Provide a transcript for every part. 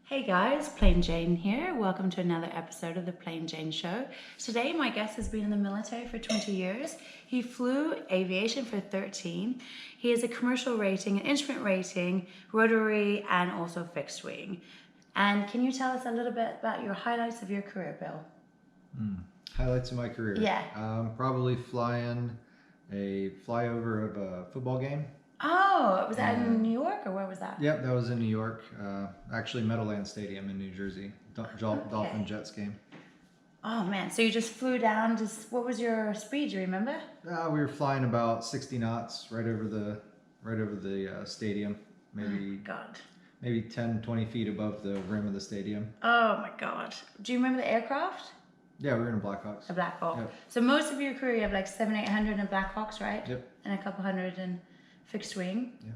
Hey guys, Plain Jane here. Welcome to another episode of the Plain Jane Show. Today, my guest has been in the military for 20 years. He flew aviation for 13. He has a commercial rating, an instrument rating, rotary, and also fixed wing. And can you tell us a little bit about your highlights of your career, Bill? Highlights of my career. Yeah. Probably flying a flyover of a football game. Oh, was that in New York or where was that? Yep, that was in New York. Actually, Meadowlands Stadium in New Jersey. Dolphin Jets game. Oh man, so you just flew down. What was your speed? Do you remember? We were flying about 60 knots right over the stadium. Maybe God. maybe 10, 20 feet above the rim of the stadium. Oh my God. Do you remember the aircraft? Yeah, we were in a Blackhawks. A Black Hawk. Yep. So most of your career, you have like 700-800 in Black Hawks, right? Yep. And a couple hundred in fixed wing. Yeah.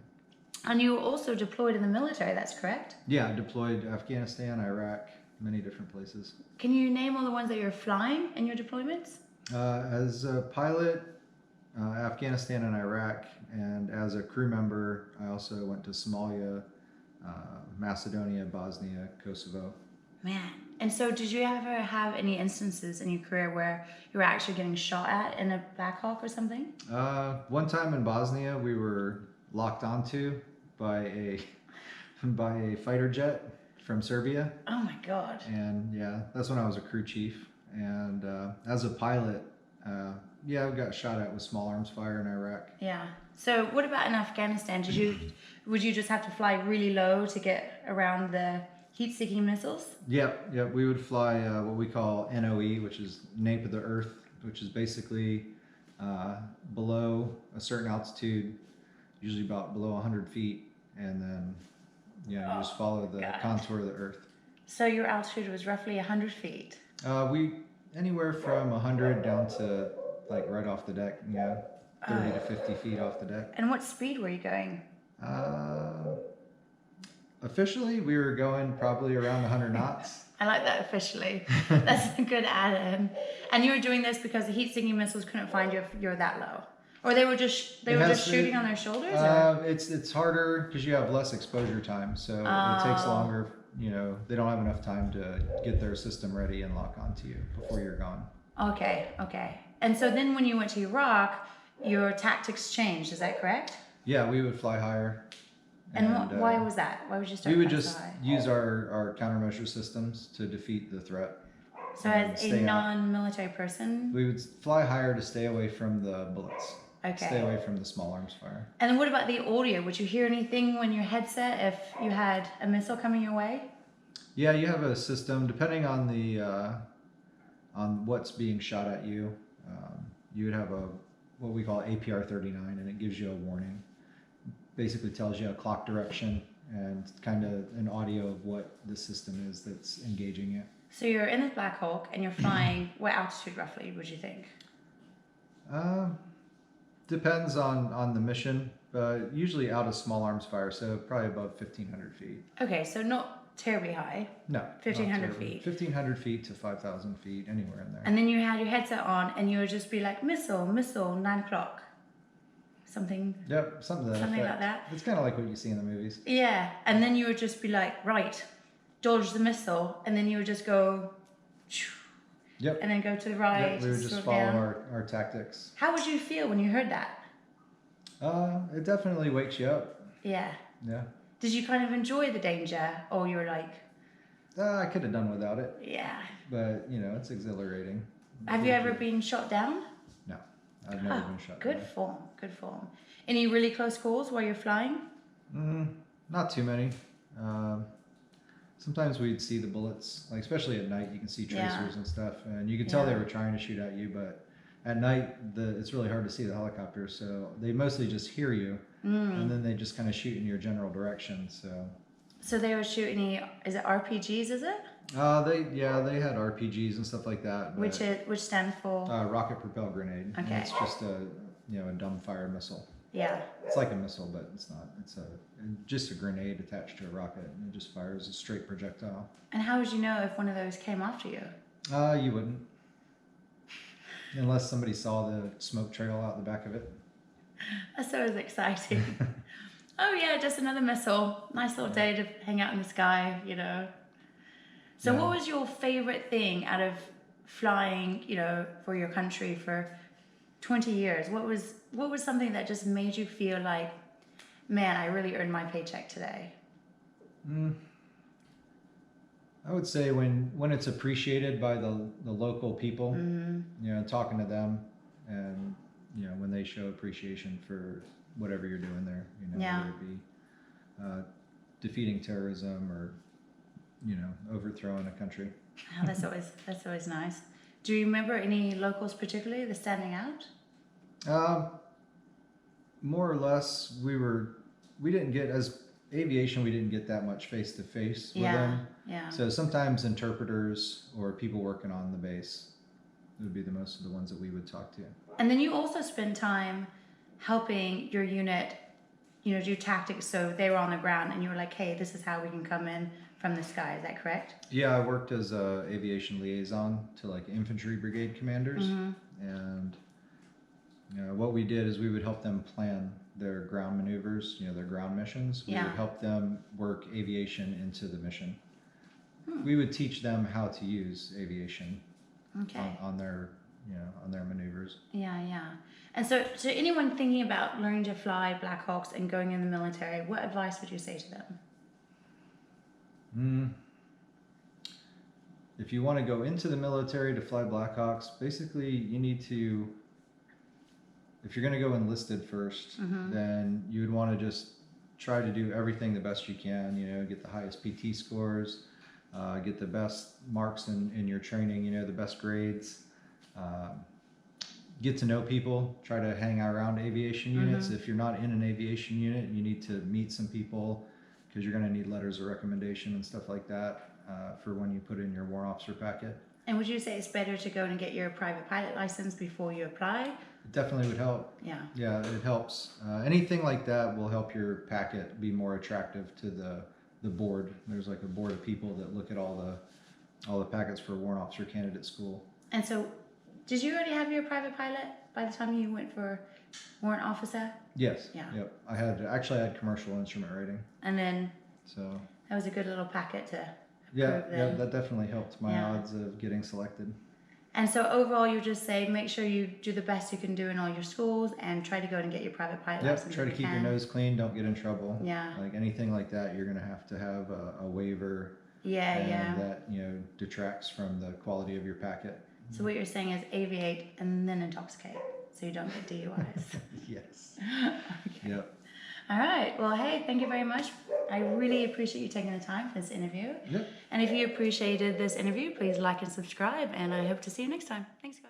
And you were also deployed in the military, that's correct? Yeah, deployed Afghanistan, Iraq, many different places. Can you name all the ones that you're flying in your deployments? As a pilot, Afghanistan and Iraq, and as a crew member, I also went to Somalia, Macedonia, Bosnia, Kosovo. Man. And so did you ever have any instances in your career where you were actually getting shot at in a Black Hawk or something? One time in Bosnia, we were locked onto by a fighter jet from Serbia. Oh my God. And yeah, that's when I was a crew chief. And as a pilot, yeah, I got shot at with small arms fire in Iraq. Yeah. So what about in Afghanistan? Would you just have to fly really low to get around the heat-seeking missiles? Yep. We would fly what we call NOE, which is Nape of the Earth, which is basically below a certain altitude, usually about below 100 feet, and then you just follow the contour of the Earth. So your altitude was roughly 100 feet? We anywhere from 100 down to like right off the deck, 30 to 50 feet off the deck. And what speed were you going? Officially, we were going probably around 100 knots. I like that officially. That's a good add-in. And you were doing this because the heat-seeking missiles couldn't find you if you're that low? Or they were just shooting on their shoulders? It's harder because you have less exposure time, so it takes longer. They don't have enough time to get their system ready and lock onto you before you're gone. Okay. And so then when you went to Iraq, your tactics changed, is that correct? Yeah, we would fly higher. And why was that? Why would you start We would flying just so high? use our countermeasure systems to defeat the threat. So as a non-military person? We would fly higher to stay away from the bullets. Okay. Stay away from the small arms fire. And then what about the audio? Would you hear anything when your headset if you had a missile coming your way? Yeah, you have a system depending on on what's being shot at you. You would have what we call APR-39, and it gives you a warning. Basically tells you a clock direction and kind of an audio of what the system is that's engaging it. So you're in the Black Hawk and you're flying. What altitude roughly would you think? Depends on the mission, but usually out of small arms fire, so probably above 1,500 feet. Okay, so not terribly high. No. 1,500 feet. 1,500 feet to 5,000 feet, anywhere in there. And then you had your headset on and you would just be like, missile, 9 o'clock. Something. Yep, something like that. It's kind of like what you see in the movies. Yeah, and then you would just be like, right, dodge the missile, and then you would just go, yep, and then go to the right. Yep, we would just follow our tactics. How would you feel when you heard that? It definitely wakes you up. Yeah. Yeah. Did you kind of enjoy the danger, or you were like? I could have done without it. Yeah. But it's exhilarating. Have you ever been shot down? No, I've never been shot down. Good form. Any really close calls while you're flying? Not too many. Sometimes we'd see the bullets, like especially at night. You can see tracers and stuff, and you could tell they were trying to shoot at you. But at night, it's really hard to see the helicopters, so they mostly just hear you, and then they just kind of shoot in your general direction. So they were shooting. Is it RPGs? Is it? They had RPGs and stuff like that. Which stands for? Rocket propelled grenade. Okay. And it's just a dumb fire missile. Yeah. It's like a missile, but it's not. It's just a grenade attached to a rocket, and it just fires a straight projectile. And how would you know if one of those came after you? You wouldn't, unless somebody saw the smoke trail out the back of it. That's always exciting. Oh yeah, just another missile. Nice little day to hang out in the sky, So Yeah. what was your favorite thing out of flying, for your country for 20 years? What was something that just made you feel like, man, I really earned my paycheck today? I would say when it's appreciated by the local people, talking to them, and when they show appreciation for whatever you're doing there, Yeah. whether it be defeating terrorism or overthrowing a country. Oh, that's always nice. Do you remember any locals particularly that's standing out? More or less, we didn't get as aviation. We didn't get that much face to face with them. Yeah. So sometimes interpreters or people working on the base would be the most of the ones that we would talk to. And then you also spend time helping your unit, do tactics. So they were on the ground and you were like, hey, this is how we can come in from the sky. Is that correct? Yeah, I worked as a aviation liaison to like infantry brigade commanders, and what we did is we would help them plan their ground maneuvers, their ground missions. We would help them work aviation into the mission. We would teach them how to use aviation on their maneuvers. Yeah. And so to anyone thinking about learning to fly Black Hawks and going in the military, what advice would you say to them? If you want to go into the military to fly Black Hawks, basically you need to, if you're going to go enlisted first, then you would want to just try to do everything the best you can, get the highest PT scores, get the best marks in your training, the best grades, get to know people, try to hang out around aviation units. If you're not in an aviation unit, you need to meet some people because you're going to need letters of recommendation and stuff like that for when you put in your warrant officer packet. And would you say it's better to go and get your private pilot license before you apply? It definitely would help. Yeah. Yeah, it helps. Anything like that will help your packet be more attractive to the board. There's like a board of people that look at all the packets for warrant officer candidate school. And so, did you already have your private pilot by the time you went for warrant officer? Yes. Yeah. Yep. I had commercial instrument rating. And then So that was a good little packet to yeah, approve then. that definitely helped my odds of getting selected. And so overall, you just say make sure you do the best you can do in all your schools and try to go and get your private pilot license. Try to keep your nose clean. Don't get in trouble. Yeah. Like anything like that, you're gonna have to have a waiver. Yeah. That detracts from the quality of your packet. So what you're saying is aviate and then intoxicate, so you don't get DUIs. Yes. Okay. Yep. All right. Well, hey, thank you very much. I really appreciate you taking the time for this interview. Yep. And if you appreciated this interview, please like and subscribe, and I hope to see you next time. Thanks, guys.